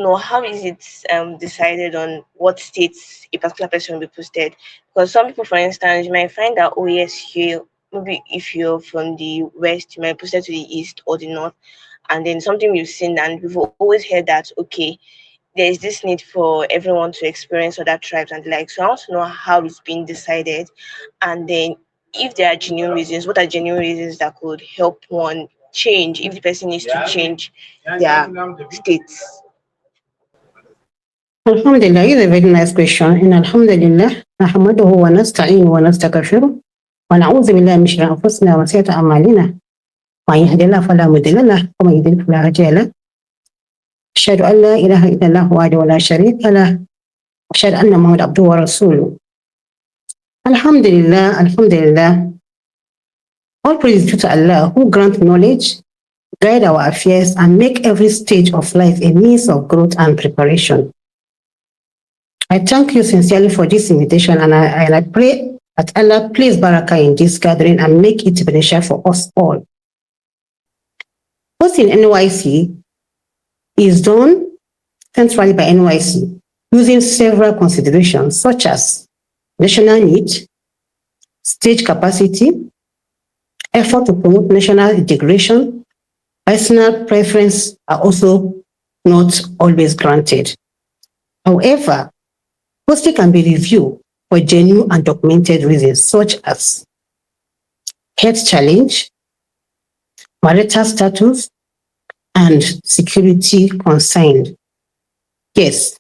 know how is it decided on what states a particular person will be posted? Because some people, for instance, you might find that, oh yes, you maybe if you're from the west, you might be posted to the east or the north, and then something we've seen and we've always heard that, okay, there is this need for everyone to experience other tribes and the like. So I want to know how it's been decided, and then if there are genuine reasons, what are genuine reasons that could help one change if the person needs to change their states. Alhamdulillah, is a very nice question. In Alhamdulillah, نحمده ونستعينه ونستغفره ونعوذ بالله من شرور أنفسنا وسيئات أعمالنا. من يهد الله فلا مضل له ومن يضلل فلا هادي له. أشهد أن لا إله إلا الله وحده لا شريك له وأشهد أن محمدا عبده ورسوله. Alhamdulillah, Alhamdulillah. All praise due to Allah who grant knowledge, guide our affairs, and make every stage of life a means of growth and preparation. I thank you sincerely for this invitation, and I pray that Allah place barakah in this gathering and make it beneficial for us all. Post in NYC is done centrally by NYC using several considerations such as national need, stage capacity, effort to promote national integration. Personal preference are also not always granted. However, posting can be reviewed for genuine and documented reasons such as health challenge, marital status, and security concern. Yes,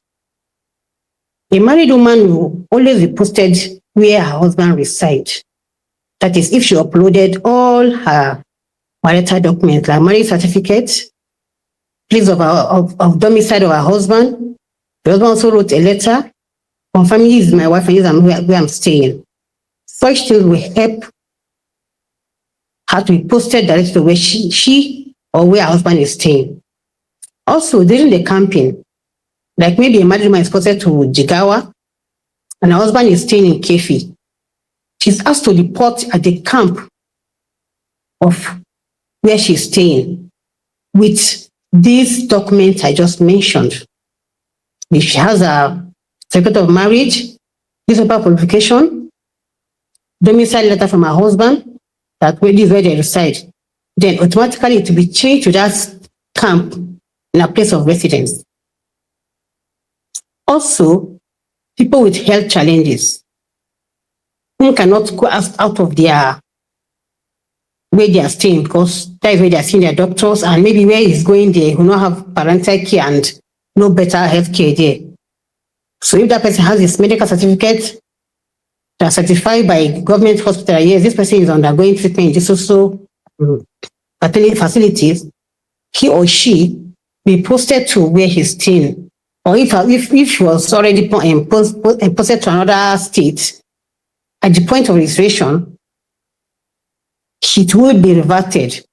a married woman will always be posted where her husband resides. That is, if she uploaded all her marital documents like marriage certificate, place of domicile of her husband. The husband also wrote a letter confirming this is my wife and this is where I'm staying. Such things will help her to be posted directly to where she or where her husband is staying. Also, during the camping, like maybe a married woman is posted to Jigawa and her husband is staying in Kefi. She's asked to report at the camp of where she's staying with these documents I just mentioned. If she has a certificate of marriage, newspaper qualification, domicile letter from her husband, that this is where they reside, then automatically it will be changed to that camp in a place of residence. Also, people with health challenges who cannot go out of their where they are staying because that is where they are seeing their doctors, and maybe where he's going there will not have parental care and no better health care there. So if that person has his medical certificate that's certified by government hospital, yes, this person is undergoing treatment in this also facilities, he or she be posted to where he's staying. Or if he was already posted to another state, at the point of registration, it will be reverted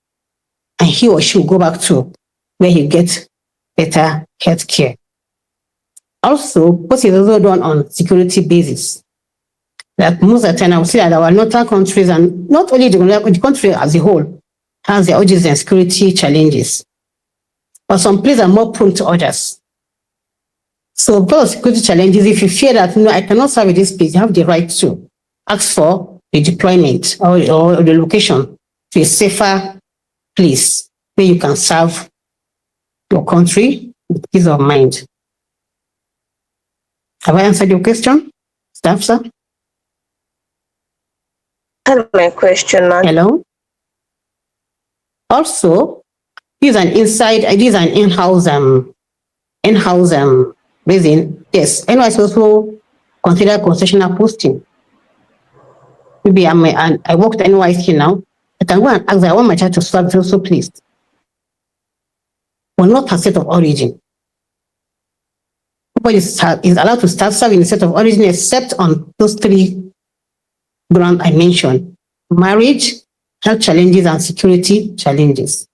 and he or she will go back to where he gets better health care. Also, post is also done on security basis. Like most of the time, I would say that our northern countries, and not only the country as a whole, has their origins and security challenges. But some places are more prone to others. So because of security challenges, if you fear that, no, I cannot serve in this place, you have the right to ask for the deployment or the location to a safer place where you can serve your country with peace of mind. Have I answered your question, staff, sir? That's my question, ma'am. Hello? Also, this is an in-house reason. Yes, NYSC also consider concessional posting. Maybe I work at NYSC now. I can go and ask, I want my child to serve also please. But not per state of origin. Nobody is allowed to start serving in state of origin except on those three grounds I mentioned: marriage, health challenges, and security challenges.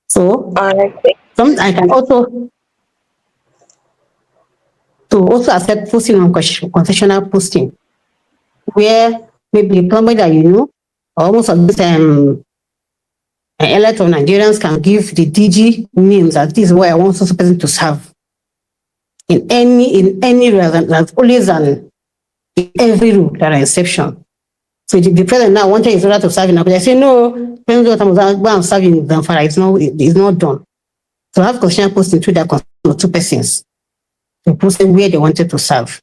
So I can also accept posting on concessional posting, where maybe a plumber that you know, or almost of this And a lot of Nigerians can give the DG names that this is where I want such a person to serve. In any reason, there's always in every rule there are exceptions. So the president now wanted his daughter to serve in Abuja. I say no, president must go and serve in Zamfara. It's not done. So I have constitutional posting to that two persons to post where they wanted to serve.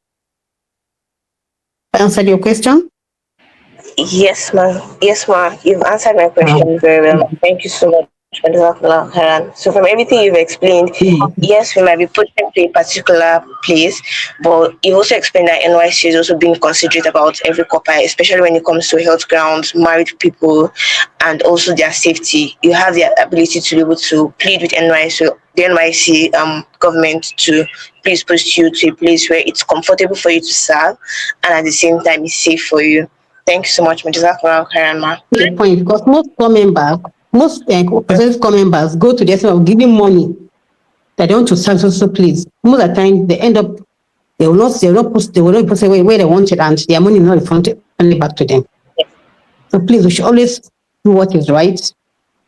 I answered your question? Yes, ma'am. Yes, ma'am. You've answered my Um, question very well. Thank you so much. Jazakallah khairan. So from everything you've explained, yes, we might be put into a particular place, but you also explained that NYC is also being considerate about every copper, especially when it comes to health grounds, married people, and also their safety. You have the ability to be able to plead with NYC, the NYC government to please post you to a place where it's comfortable for you to serve, and at the same time it's safe for you. Thank you so much, Jazakallah khairan, ma. the point because most core members go to the extent of giving money that they want to serve social place. Most of the time they end up they will not post where they want it and their money is not refunded back to them. So please we should always do what is right.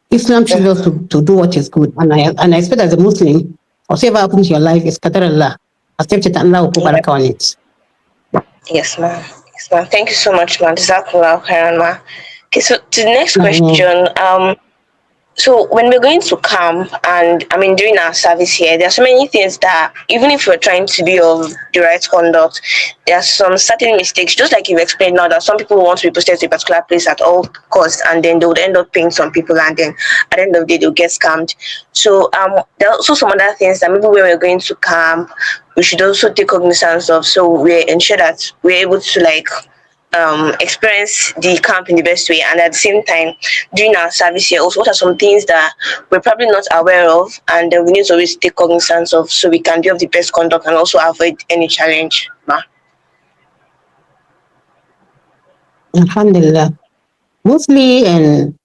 Islam teaches us to do what is good. And I expect as a Muslim, whatever happens in your life is Qadar Allah. Accept it and Allah will put barakah on it. Yes, ma'am. Yes, ma'am. Thank you so much, ma'am. Jazakallah khairan, ma. Okay, so to the next question, so when we're going to camp and I mean during our service here, there are so many things that even if we're trying to be of the right conduct, there are some certain mistakes, just like you've explained now that some people want to be posted to a particular place at all costs and then they would end up paying some people and then at the end of the day they'll get scammed. So there are also some other things that maybe when we're going to camp, we should also take cognizance of so we ensure that we're able to like experience the camp in the best way, and at the same time during our service here also what are some things that we're probably not aware of and we need to always take cognizance of so we can be of the best conduct and also avoid any challenge, ma. Alhamdulillah. Mostly in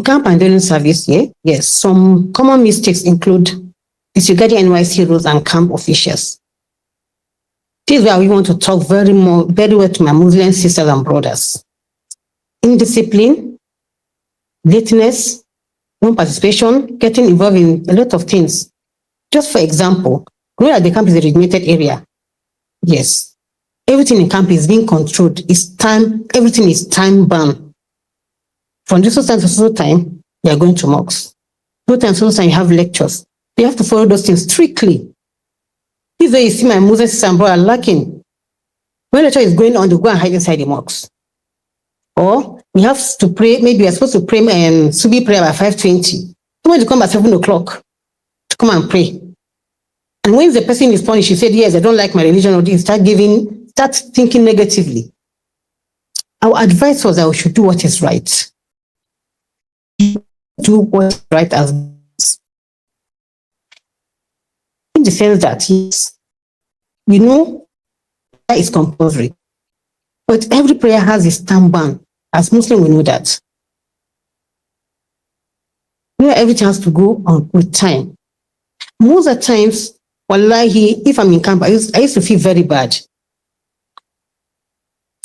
camp and during service, yes, some common mistakes include disregarding NYC rules and camp officials. This is where we want to talk very well to my Muslim sisters and brothers. Indiscipline, lateness, non-participation, getting involved in a lot of things. Just for example, knowing that the camp is a regulated area. Yes, everything in camp is being controlled. Everything is time bound. From this time to so time, you are going to mosques. No time to so time, you have lectures. You have to follow those things strictly. This is where you see my Muslim sister and brother lacking. When lecture is going on, they go and hide inside the mosques. Or we have to pray, maybe we are supposed to pray and Subi prayer by 5:20. Someone to come at 7 o'clock to come and pray. And when the person is punished, he said, yes, I don't like my religion, or this, start thinking negatively. Our advice was that we should do what is right. Do what is right as in the sense that, yes, we know that is compulsory. But every prayer has its time ban. As Muslim, we know that. You know, everything has to go on with time. Most of the times, wallahi, if I'm in camp, I used to feel very bad.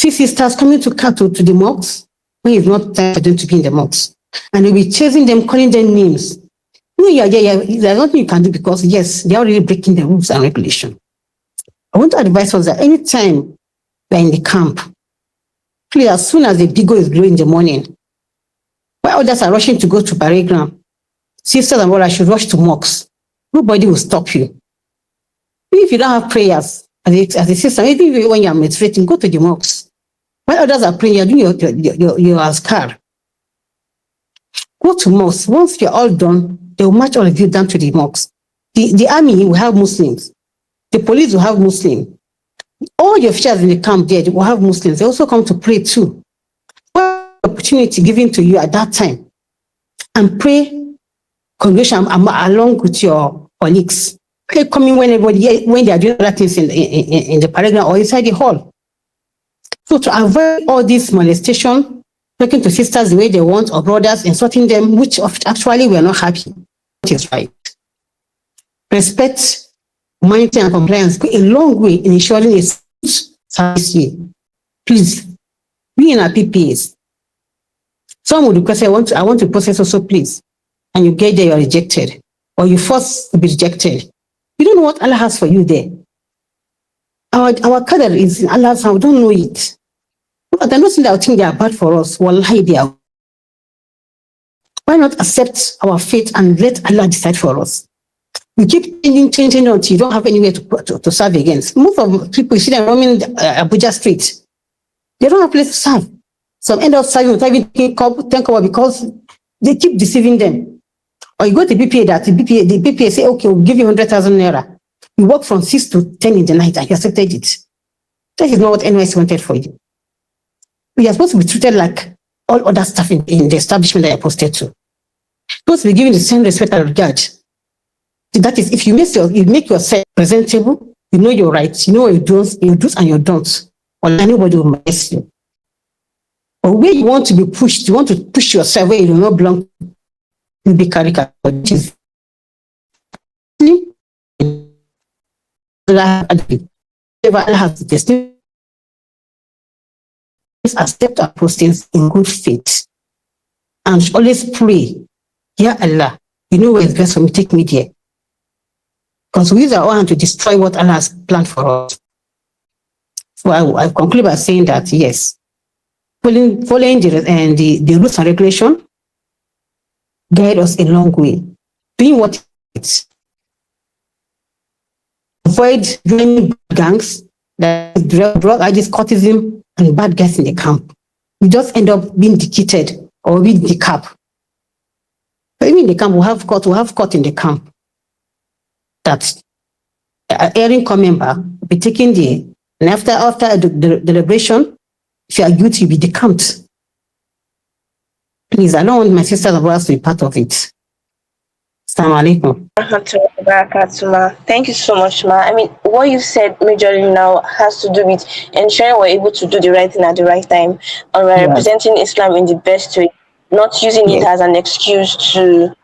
See sisters coming to the mosques when it's not time for them to be in the mosques. And they'll be chasing them, calling them names. No, there's nothing you can do because, yes, they're already breaking the rules and regulation. I want to advise us that anytime we're in the camp, please, as soon as the digo is blowing in the morning, while others are rushing to go to parade ground, sisters and brothers should rush to mosques. Nobody will stop you. If you don't have prayers as a sister, maybe when you're menstruating, go to the mosques. While others are praying, you're doing your azkar. Go to mosques. Once you're all done, they will march all of you down to the mosques. The army will have Muslims. The police will have Muslims. All your officials in the camp there will have Muslims. They also come to pray too. What opportunity given to you at that time? And pray congregation along with your colleagues. Pray coming when they are doing other things in the paragraph or inside the hall. So to avoid all this molestation, talking to sisters the way they want or brothers, insulting them, which actually we are not happy. What is right? Respect, humanity and compliance go a long way in ensuring a smooth service here. Please, We in our PPAs, some would request, I want to process also, please. And you get there, you're rejected, or you force to be rejected. You don't know what Allah has for you there. Our qadr is in Allah's hand, we don't know it. But they're not saying that I think they are bad for us. Wallahi, they are. Why not accept our fate and let Allah decide for us? We keep changing until you don't have anywhere to serve against. Most of people, you see them roaming Abuja street. They don't have a place to serve. Some end up serving without even taking cover because they keep deceiving them. Or you go to BPA, the BPA say, okay, we'll give you 100,000 naira. You work from 6 to 10 in the night and you accepted it. That is not what NYSC wanted for you. You are supposed to be treated like all other staff in the establishment that you're posted to. You're supposed to be given the same respect and regard. That is, if you make yourself presentable, you know your rights, you know your do's and your don'ts, or anybody will mess you. Or where you want to be pushed, you want to push yourself where you do not belong, you'll be caricature. Allah has the destiny. Accept our postings in good faith and always pray, Ya Allah, you know where it's best for me, take me there. Because we use our hand to destroy what Allah has planned for us. So I conclude by saying that, yes, following the rules and regulation guide us a long way. Doing what it's avoid joining gangs, that drug addicts, cultism, and bad guys in the camp. You just end up being defeated or being decapped. But even in the camp, we have caught in the camp that airing coming back, be taken there, and after the deliberation, if you are guilty, you'll be decamped. Please, I don't want my sisters and brothers to be part of it. Assalamu alaikum. Thank you so much, Ma. I mean, what you said majorly now has to do with ensuring we're able to do the right thing at the right time, and we're representing Islam in the best way, not using it as an excuse to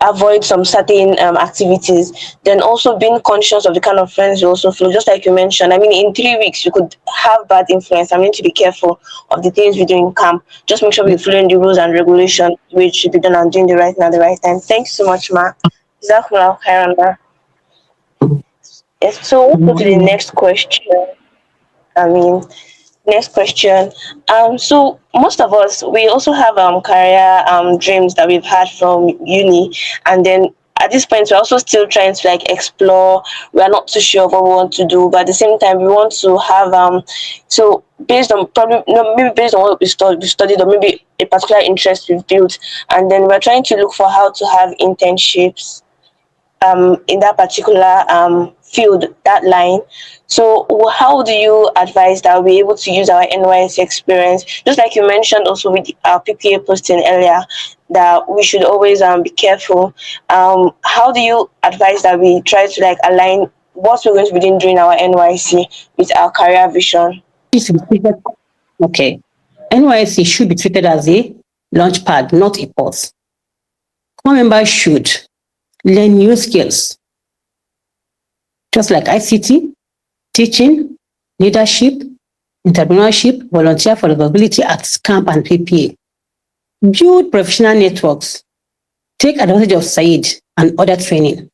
avoid some certain activities. Then also being conscious of the kind of friends you also feel, just like you mentioned. I mean, in 3 weeks you could have bad influence. I mean, to be careful of the things we do in camp. Just make sure we're following the rules and regulations which should be done and doing the right thing at the right time. Thanks so much, Ma. Jazakumullah khairan, Ma. Yes, so we'll go to the next question. Next question. So most of us, we also have career dreams that we've had from uni, and then at this point we're also still trying to like explore. We're not too sure of what we want to do, but at the same time we want to have so based on maybe based on what we studied, or maybe a particular interest we've built, and then we're trying to look for how to have internships in that particular field, that line. So how do you advise that we're able to use our NYSC experience, just like you mentioned also with our PPA posting earlier, that we should always be careful. How do you advise that we try to like align what we're going to be doing during our NYSC with our career vision? Okay. NYSC should be treated as a launch pad, not a pause. Core members should learn new skills, just like ICT, teaching, leadership, entrepreneurship, volunteer for livability at camp and PPA. Build professional networks. Take advantage of SAID and other training.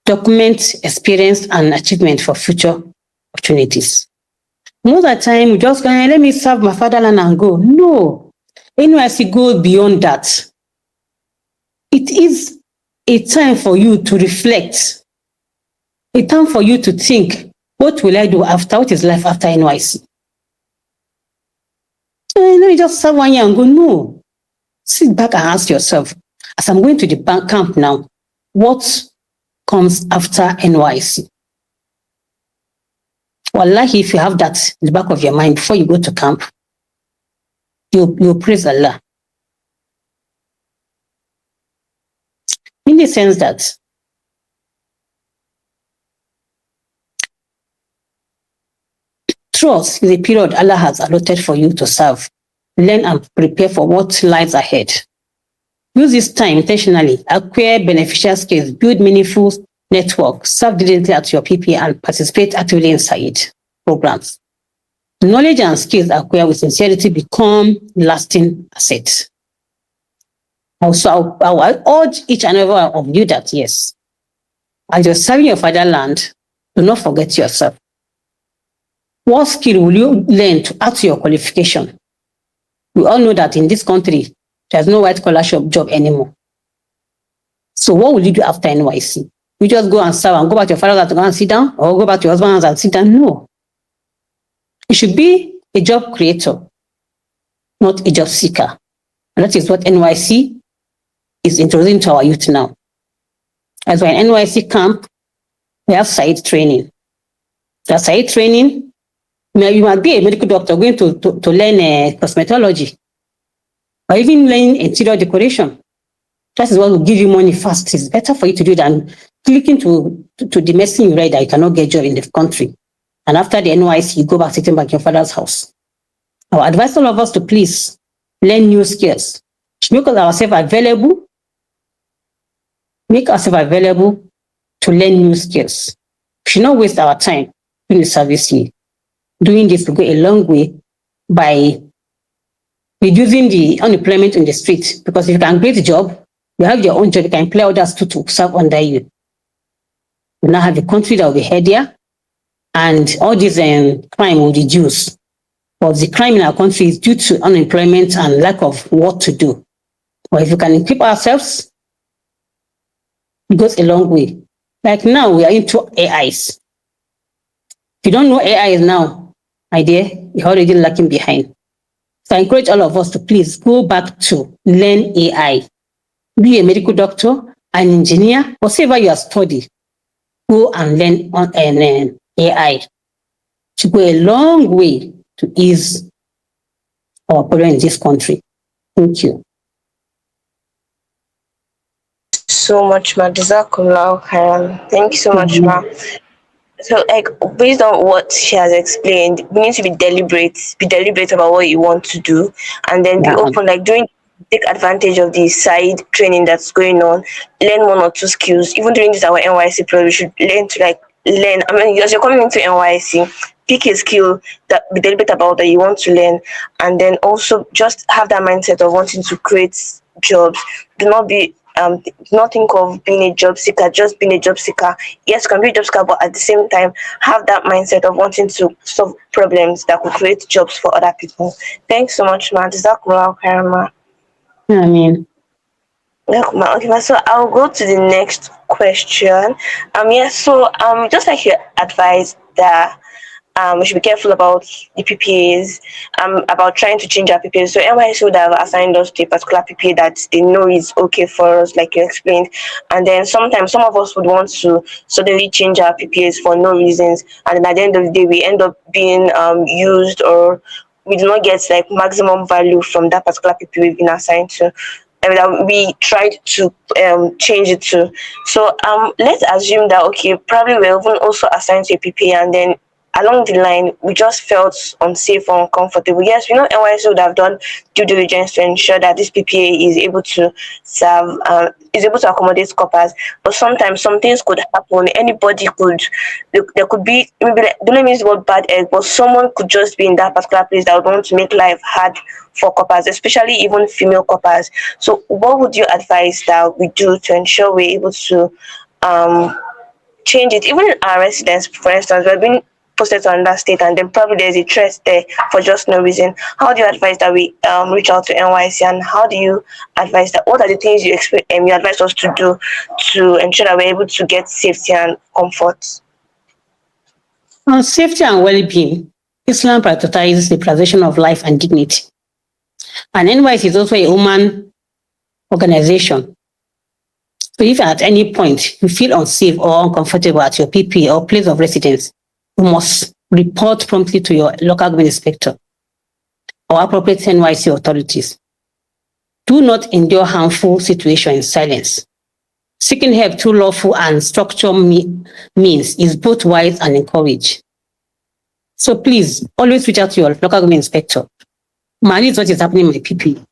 Document experience and achievement for future opportunities. Most of the time, we just go, let me serve my fatherland and go. No, NYSC goes beyond that. It is a time for you to reflect, a time for you to think, what will I do after? What is life after NYSC? Let me just serve 1 year and go. No. Sit back and ask yourself, as I'm going to the camp now, what comes after NYSC? Wallahi, if you have that in the back of your mind before you go to camp, you'll praise Allah. In the sense that trust is a period Allah has allotted for you to serve, learn and prepare for what lies ahead. Use this time intentionally, acquire beneficial skills, build meaningful network, serve diligently at your PPA, and participate actively in SAID programs. Knowledge and skills acquired with sincerity become lasting assets. Also, I'll urge each and every one of you that, yes, as you're serving your fatherland, do not forget yourself. What skill will you learn to add to your qualification? We all know that in this country, there's no white collar job anymore. So what will you do after NYC? You just go and serve and go back to your father's house to go and sit down, or go back to your husband's house and sit down? No. You should be a job creator, not a job seeker. And that is what NYC is introducing to our youth now. As we're in NYC camp, we have site training. That site training, you might be a medical doctor going to learn cosmetology, or even learn interior decoration. That is what will give you money fast. It's better for you to do than clicking to the medicine you read that you cannot get a job in the country. And after the NYC, you go back sitting back in your father's house. I would advise all of us to please learn new skills. Make ourselves available. Make ourselves available to learn new skills. We should not waste our time doing the service here. Doing this will go a long way by reducing the unemployment in the street. Because if you can create a job, you have your own job, you can employ others to serve under you. You now have a country that will be healthier, and all this crime will reduce. But the crime in our country is due to unemployment and lack of work to do. But if we can equip ourselves, it goes a long way. Like now, we are into AIs. If you don't know AIs now, my dear, you're already lacking behind. So I encourage all of us to please go back to learn AI. Be a medical doctor, an engineer, whatever you have studied, go and learn on AI. To go a long way to ease our problem in this country. Thank you. So much, ma. Jazakumullah khairan. Thank you so much, ma. So, like, based on what she has explained, we need to be deliberate about what you want to do, and then be Yeah. open, like take advantage of the side training that's going on, learn one or two skills. Even during this our NYC period, we should learn to learn. I mean, as you're coming into NYC, pick a skill that be deliberate about that you want to learn, and then also just have that mindset of wanting to create jobs. Do not be do not think of being a job seeker, just being a job seeker. Yes, you can be a job seeker, but at the same time, have that mindset of wanting to solve problems that could create jobs for other people. Thanks so much, ma. Jazakumullah khairan, ma. I mean, Yeah, okay, ma. So I'll go to the next question. Yes, so just like you advised that we should be careful about the PPAs, about trying to change our PPAs. So NYC would have assigned us to a particular PPA that they know is okay for us, like you explained. And then sometimes some of us would want to suddenly change our PPAs for no reasons. And then at the end of the day, we end up being used, or we do not get like maximum value from that particular PPA we've been assigned to. And that we tried to change it to. So let's assume that okay, probably we're even also assigned to a PPA, and then along the line, we just felt unsafe or uncomfortable. Yes, we know NYC would have done due diligence to ensure that this PPA is able to serve, is able to accommodate corpers. But sometimes some things could happen. Anybody could, there could be, maybe, don't let me use the word bad egg, but someone could just be in that particular place that would want to make life hard for corpers, especially even female corpers. So what would you advise that we do to ensure we're able to change it? Even in our residence, for instance, we're being posted to another state, and then probably there's a threat there for just no reason. How do you advise that we reach out to NYC, and how do you advise that? What are the things you expect you advise us to do to ensure that we're able to get safety and comfort? on safety and well-being, Islam prioritizes the preservation of life and dignity. And NYC is also a human organization. So if at any point you feel unsafe or uncomfortable at your PP or place of residence, you must report promptly to your local government inspector or appropriate NYC authorities. Do not endure harmful situation in silence. Seeking help through lawful and structured means is both wise and encouraged. So please, always reach out to your local government inspector. Man, this is what is happening in my PP.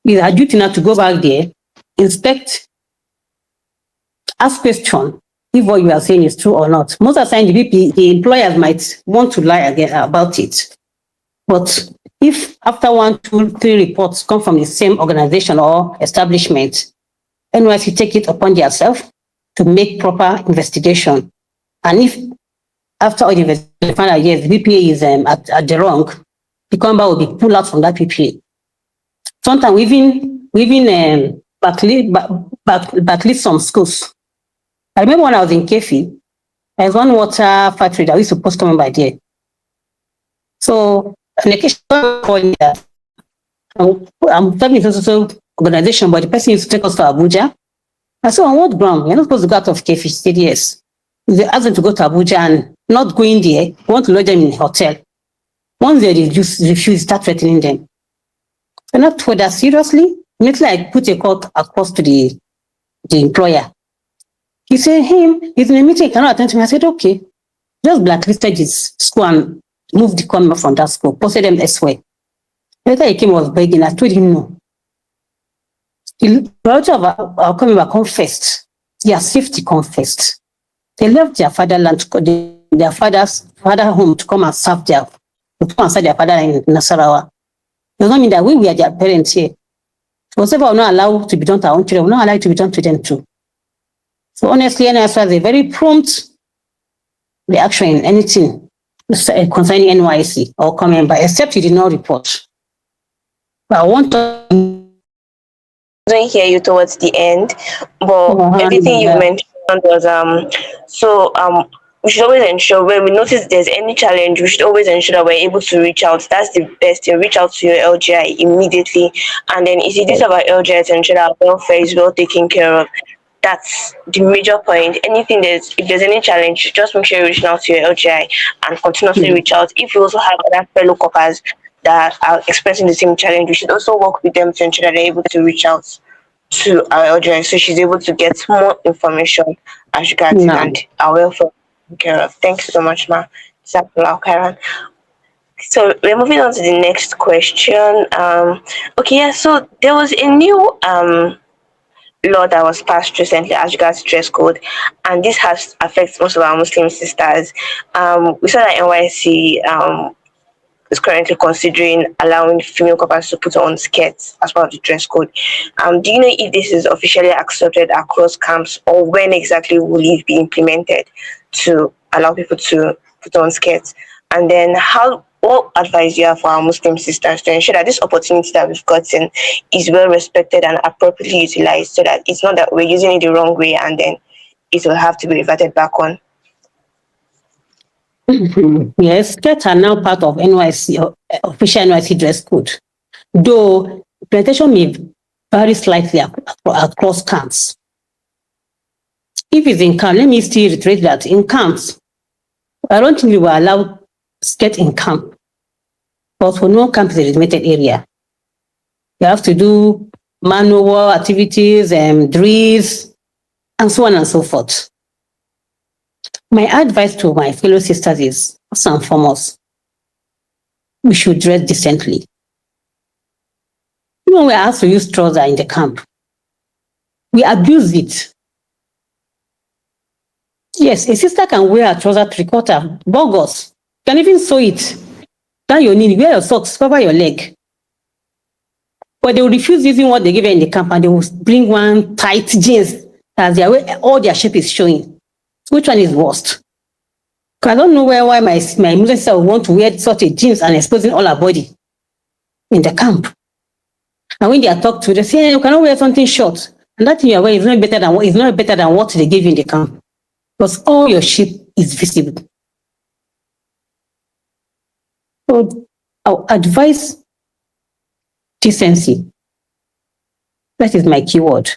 It's our duty now to go back there, inspect, ask questions. if what you are saying is true or not. Most of the time, the employers might want to lie again about it. But if after 1, 2, 3 reports come from the same organization or establishment, NYSC take it upon themselves to make proper investigation. And if after all the investigation, find out yes, the PPA is at the wrong, the company will be pulled out from that PPA. Sometimes we even backlist some schools. I remember when I was in Kefi, there's one water factory that we supposed to come by there. So an occasion called me that I'm talking to social organization, but the person used to take us to Abuja. I said, on what ground? You're not supposed to go out of Kefi. She said, yes. They asked them to go to Abuja and not going there, want to lodge them in a hotel. Once they refuse, start threatening them. So not for that seriously. Immediately I put a call across to the employer. He said, he's in a meeting, cannot attend to me. I said, okay. Just blacklisted his school and moved the comment from that school, posted them elsewhere. Later he came, was begging. I told him no. The majority of our coming were confessed. Their safety confessed. They left their fatherland, their father home to come and serve their father in Nasarawa. It does not mean that we are their parents here. Whatever will not allow to be done to our own children, will not allow it to be done to them too. So honestly, NYSC has a very prompt reaction in anything concerning NYSC or coming by, except you did not report. But I want to don't hear you towards the end, but everything you mentioned was we should always ensure when we notice there's any challenge, we should always ensure that we're able to reach out. That's the best thing. Reach out to your LGI immediately, and then if it is about LGI, to ensure that our welfare is well taken care of. That's the major point. Anything if there's any challenge, just make sure you're reaching out to your LGI and continuously reach out. If you also have other fellow coppers that are experiencing the same challenge, we should also work with them to ensure that they're able to reach out to our LGI so she's able to get more information as regards it and our welfare taken care of. Thanks so much, ma. Kairan. So we're moving on to the next question. Okay, yeah, so there was a new law that was passed recently as regards dress code, and this has affects most of our Muslim sisters. We saw that NYSC is currently considering allowing female coppers to put on skirts as part of the dress code. Do you know if this is officially accepted across camps, or when exactly will it be implemented to allow people to put on skirts? And then what advice do you have for our Muslim sisters to ensure that this opportunity that we've gotten is well respected and appropriately utilized, so that it's not that we're using it the wrong way and then it will have to be reverted back on? Yes, skirts are now part of NYSC, official NYSC dress code, though implementation may vary slightly across camps. If it's in camp, let me still reiterate that in camps, I don't think we will allow skirt in camp, but for no camp is a limited area. You have to do manual activities and drills and so on and so forth. My advice to my fellow sisters is, first and foremost, we should dress decently. Even we are asked to use trouser in the camp, we abuse it. Yes, a sister can wear a trouser 3/4, bogus. You can even sew it down your knee, wear your socks, cover your leg. But they will refuse using what they give her in the camp, and they will bring one tight jeans as all their shape is showing. So which one is worst? I don't know why my Muslim sister would want to wear such a jeans and exposing all her body in the camp. And when they are talked to, they say, you cannot wear something short. And that thing you are wearing is not better than what they give you in the camp, because all your shape is visible. So I'll advise decency. That is my keyword.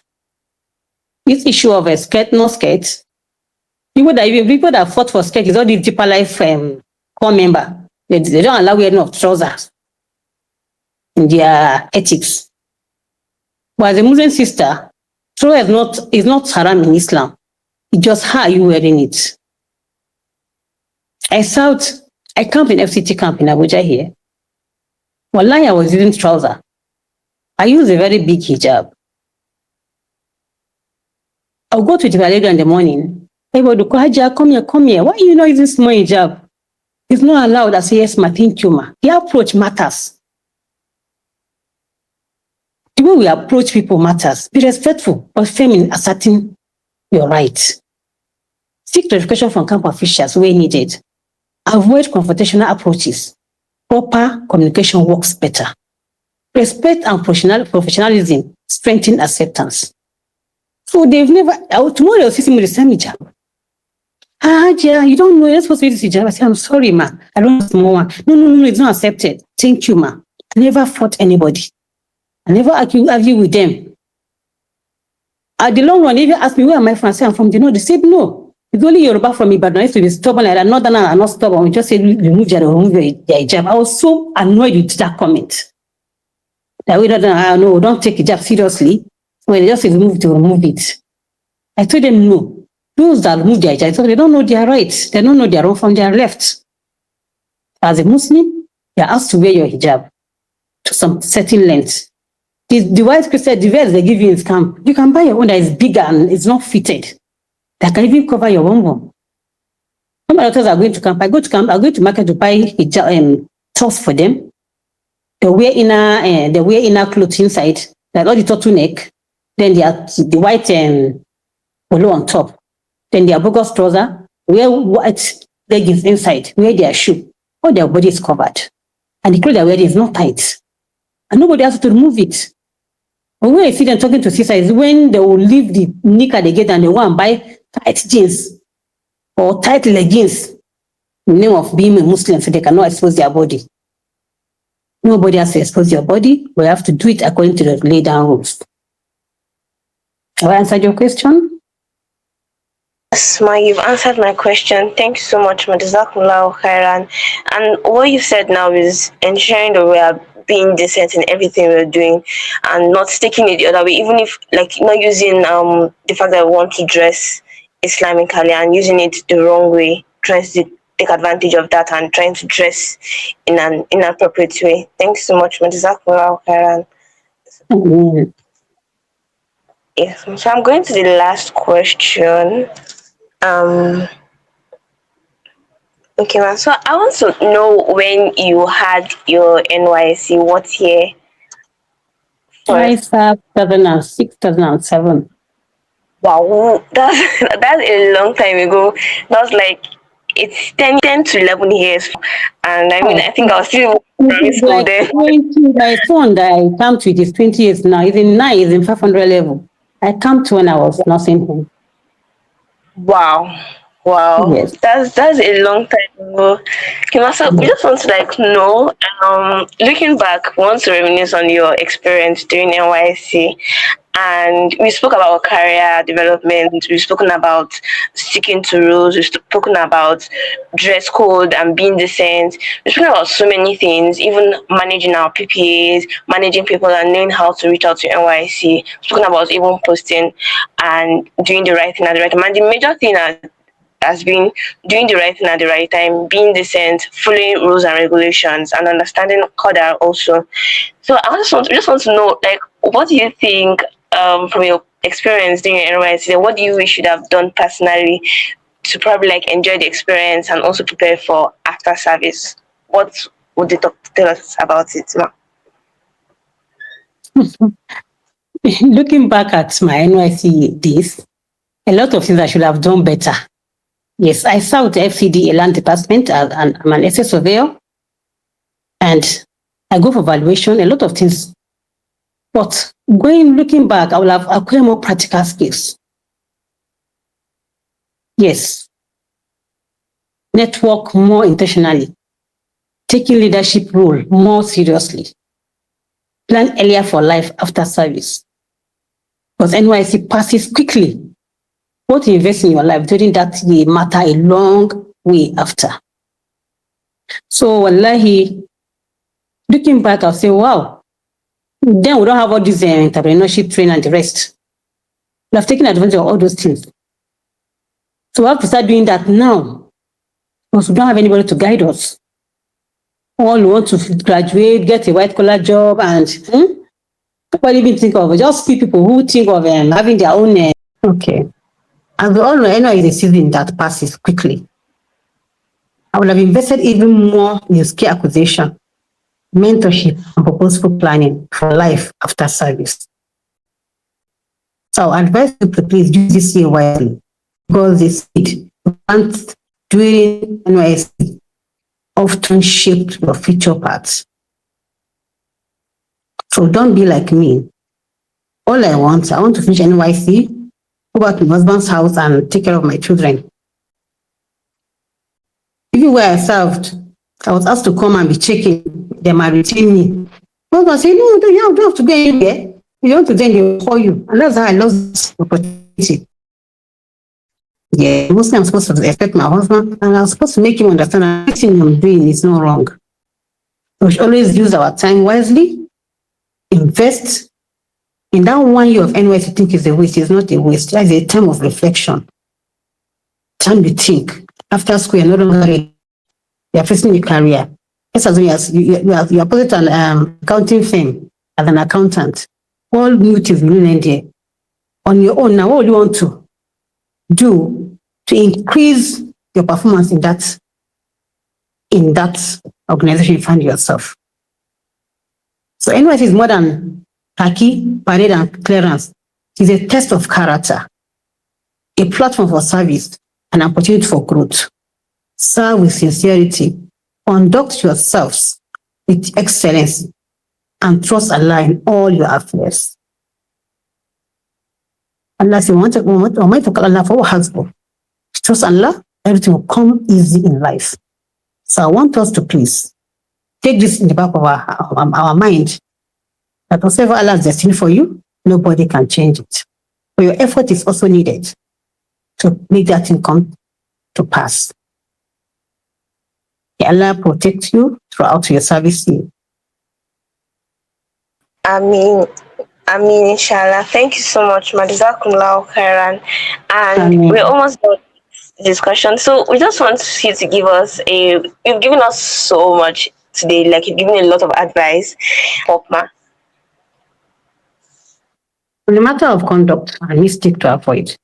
This issue of a skirt, no skirt. People that fought for skirt is all these deeper life core member. They don't allow wearing of trousers in their ethics. But as a Muslim sister, trouser is not haram in Islam. It's just how are you wearing it. I camp in FCT camp in Abuja here. Wallahi, I was using trouser. I use a very big hijab. I'll go to the Valeria in the morning. Everybody will call, Hajiya, come here, come here. Why are you not using small hijab? It's not allowed. I say, yes, ma, thank you, ma. The approach matters. The way we approach people matters. Be respectful, but firm in asserting your rights. Seek clarification from camp officials where needed. Avoid confrontational approaches. Proper communication works better. Respect and professionalism strengthen acceptance. So they've never, tomorrow they'll see me with the same hijab. Hajiya, you don't know, you're not supposed to wear this hijab. I say, I'm sorry, ma. I don't want more one. No, it's not accepted. Thank you, ma. I never fought anybody. I never argue with them. At the long run, they even asked me, where am I from? I said, I'm from the north. They said, no. It's only Yoruba from Ibadan. I used to be stubborn like that. Northern are not stubborn. We just said, remove your hijab. I was so annoyed with that comment. That we don't take hijab seriously. When they just say remove it. I told them, no. Those that remove their hijab, they don't know their rights. They don't know their wrong from their left. As a Muslim, you're asked to wear your hijab to some certain length. The white Christian, the vest they give you in camp, you can buy your own that is bigger and it's not fitted. That can even cover your bum. Some of my daughters are going to camp. I go to market to buy hijab tops for them. They wear inner clothes inside, like all the turtleneck. Then they are the white polo on top. Then their bogus trouser, wear white leggings inside, wear their shoe. All their body is covered. And the clothes they're wearing is not tight. And nobody has to remove it. But when I see them talking to sisters is when they will leave the knicker they get and they go and buy tight jeans or tight leggings in the name of being a Muslim so they cannot expose their body. Nobody has to expose your body. We have to do it according to the laid down rules. Have I answered your question? Yes, Ma, you've answered my question. Thank you so much, Ma. Jazakumullahu khairan. And what you said now is ensuring that we are being decent in everything we're doing and not taking it the other way, even if like not using the fact that we want to dress Islamically and using it the wrong way, trying to take advantage of that and trying to dress in an inappropriate way. Thanks so much, Ma. Jazakumullahu khairan. Yes, so I'm going to the last question. Okay, ma'am. So I want to know when you had your NYSC, what year? I started 2006, 2007. Wow, that's a long time ago. That's like it's 10 to 11 years. And I mean, I think I was still in primary school Like then. 20, my son that I camped with is 20 years now. He's in 9, he's in 500 level. I camped when I was nursing him. Wow, Yes. that's a long time ago. Okay, so we just want to like know, looking back, want to reminisce on your experience during NYSC, and we spoke about career development. We've spoken about sticking to rules. We've spoken about dress code and being decent. We've spoken about so many things, even managing our PPAs, managing people, and knowing how to reach out to NYSC. We've spoken about even posting and doing the right thing at the right time. And the major thing has been doing the right thing at the right time, being decent, following rules and regulations, and understanding Qadar also. So I just want to know, like, what do you think from your experience during your NYSC? What do you wish you'd have done personally to probably like enjoy the experience and also prepare for after service? What would you tell us about it, Ma? Looking back at my NYC days, a lot of things I should have done better. Yes, I served the FCD land department as I'm an SS surveyor, and I go for valuation, a lot of things. But looking back, I will have acquired more practical skills. Yes. Network more intentionally. Taking leadership role more seriously. Plan earlier for life after service. Because NYC passes quickly. What you invest in your life during that year matter a long way after. So wallahi, looking back, I'll say, wow, then we don't have all this entrepreneurship training and the rest. We have taken advantage of all those things. So we have to start doing that now. Because we don't have anybody to guide us. All we want to graduate, get a white collar job, and nobody even think of it. Just few people who think of having their own. Okay. As we all know, NY is a season that passes quickly. I would have invested even more in skill acquisition, mentorship, and purposeful planning for life after service. So I advise you to please use this year wisely because the seed you plant during NYSC often shaped your future paths. So don't be like me. All I want to finish NYC, go back to my husband's house and take care of my children. Even where I served, I was asked to come and be checking. They might retain me. My husband said, no, you don't have to go anywhere. You want to then they will call you. And that's how I lost this opportunity. Yeah, mostly I'm supposed to respect my husband and I'm supposed to make him understand that everything I'm doing is not wrong. We should always use our time wisely, invest. In that 1 year of NYS you think is a waste, it's not a waste. That is a time of reflection. Time to think. After school, you're no longer ready. You're facing a career. Just as you are put an accounting firm as an accountant. All new things will end there. On your own now, what do you want to do to increase your performance in that organization you find yourself? So NYS is more than khaki, parade, and clearance. It is a test of character, a platform for service, an opportunity for growth. Serve with sincerity, conduct yourselves with excellence, and trust Allah in all your affairs. Allah says, Allah for husband. Trust Allah, everything will come easy in life. So I want us to please take this in the back of our mind that whatever Allah has destined for you, nobody can change it. But your effort is also needed to make that thing come to pass. May Allah protect you throughout your service year. I mean, inshallah. Thank you so much, Madizakumullah Khairan. And Ameen. we're almost done with this discussion. So we just want you to give us you've given us so much today, like you've given a lot of advice. Hopma. On the matter of conduct and mistake to avoid,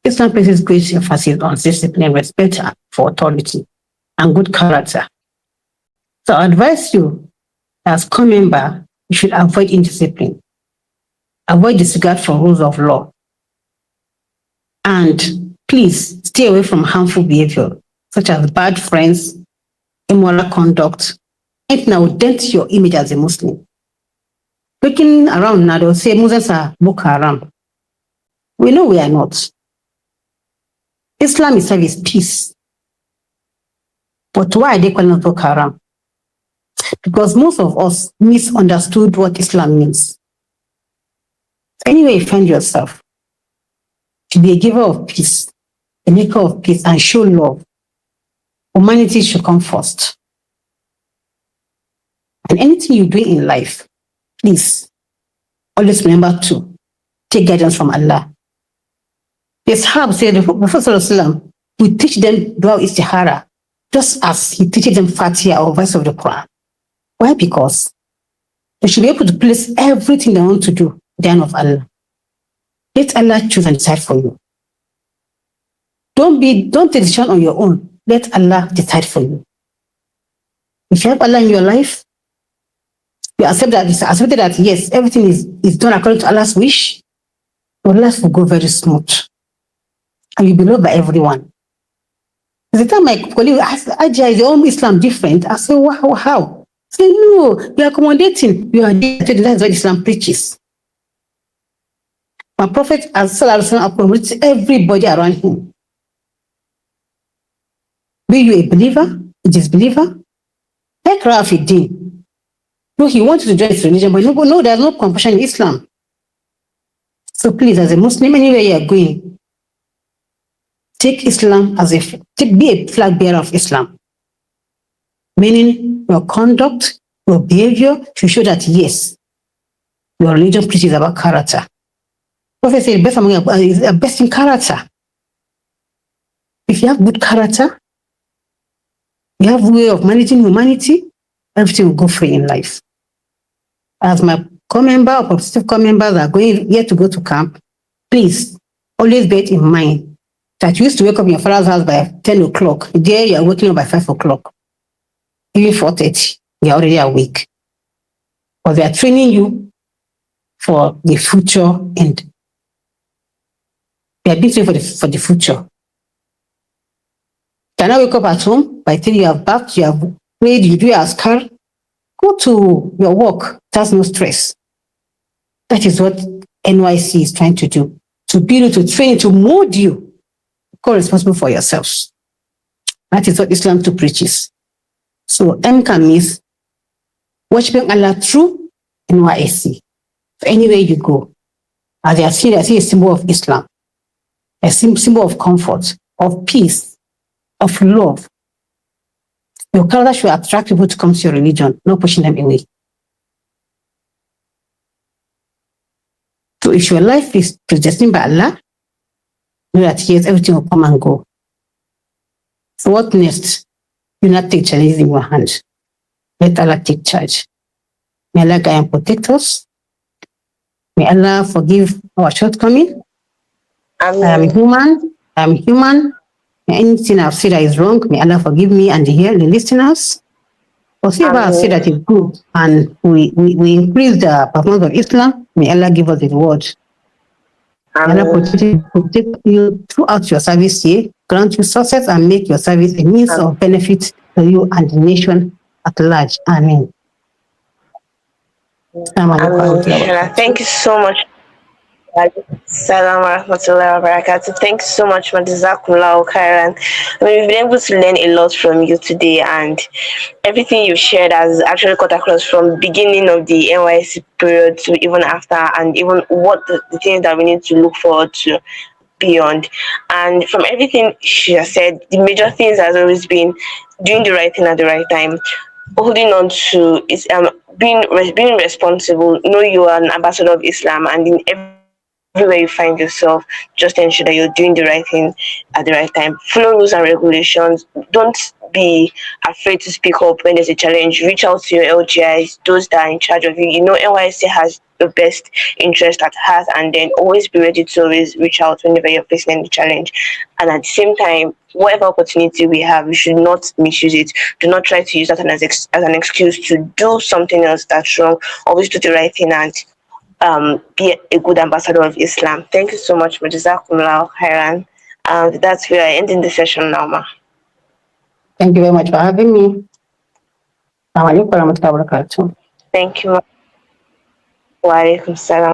Islam places great emphasis on discipline, respect for authority, and good character. So I advise you, as core member, you should avoid indiscipline, avoid disregard for rules of law, and please stay away from harmful behavior, such as bad friends, immoral conduct. It now dent your image as a Muslim. Looking around now, they'll say Muslims are Boko Haram. We know we are not. Islam itself is peace. But why are they calling us Boko Haram? Because most of us misunderstood what Islam means. Anywhere you find yourself, to be a giver of peace, a maker of peace, and show love, humanity should come first. And anything you do in life, please, always remember to take guidance from Allah. The Sahaba said, the Prophet ﷺ will teach them dua istihara, just as he teaches them Fatiha or verse of the Quran. Why? Because they should be able to place everything they want to do in the hand of Allah. Let Allah choose and decide for you. Don't take decision on your own. Let Allah decide for you. If you have Allah in your life, you accept that yes, everything is done according to Allah's wish, your life will go very smooth. And you'll be loved by everyone. At the time my colleague asked, Hajiya, is your own Islam different? I said, wow, how? I said, no, you're accommodating. You are different. That's what Islam preaches. My Prophet has accommodated everybody around him. Be you a believer, a disbeliever, like Rafidin. No, he wanted to join his religion, but no, there's no compassion in Islam. So please, as a Muslim, anywhere you are going, take Islam be a flag bearer of Islam. Meaning your conduct, your behavior should show that yes, your religion preaches about character. Prophet said best in character. If you have good character, you have a way of managing humanity, everything will go free in life. As my core member or positive core members are going yet to go to camp, please Always bear it in mind that you used to wake up in your father's house by 10 o'clock. There you are waking up by 5 o'clock, even 4:30. You're already awake. Because they are training you for the future and they are being trained for the future. You cannot wake up at home by the time you have bathed, you have prayed, you do your askar, go to your work. That's no stress. That is what NYC is trying to do, to be able to train, to mold you, become responsible for yourselves. That is what Islam too preaches. So MCAM means worshiping Allah through NYSC. So anywhere you go, as I see a symbol of Islam, a symbol of comfort, of peace, of love. Your character should attract people to come to your religion, not pushing them away. So if your life is predestined by Allah, know that yes, everything will come and go. So what next? Do not take challenges in your hand. Let Allah take charge. May Allah guide and protect us. May Allah forgive our shortcomings. I am human. I am human. Anything I've said that is wrong, may Allah forgive me and the listeners. Whatever I've said that is good, and we increase the performance of Islam, may Allah give us the reward. May Allah protect you throughout your service here, grant you success, and make your service a means of benefit to you and the nation at large. Amen. Thank you so much. Salam warahmatullahi wabarakatuh. Thank you so much, Jazakumullahu khairan. We've been able to learn a lot from you today, and everything you've shared has actually cut across from beginning of the NYC period to even after, and even what the things that we need to look forward to beyond. And from everything she has said, the major things has always been doing the right thing at the right time, holding on to is being responsible. Know you are an ambassador of Islam, and in everywhere you find yourself, just ensure that you're doing the right thing at the right time. Follow rules and regulations. Don't be afraid to speak up when there's a challenge. Reach out to your LGIs, those that are in charge of you. You know, NYC has the best interest at heart, and then always be ready to always reach out whenever you're facing any challenge. And at the same time, whatever opportunity we have, we should not misuse it. Do not try to use that as an excuse to do something else that's wrong. Always do the right thing and be a good ambassador of Islam. Thank you so much, Jazakumullahu khairan. That's where I ending the session now, ma. Thank you very much for having me. Assalamu alaikum warahmatullahi wabarakatuh. Thank you. Wa alaikum salam.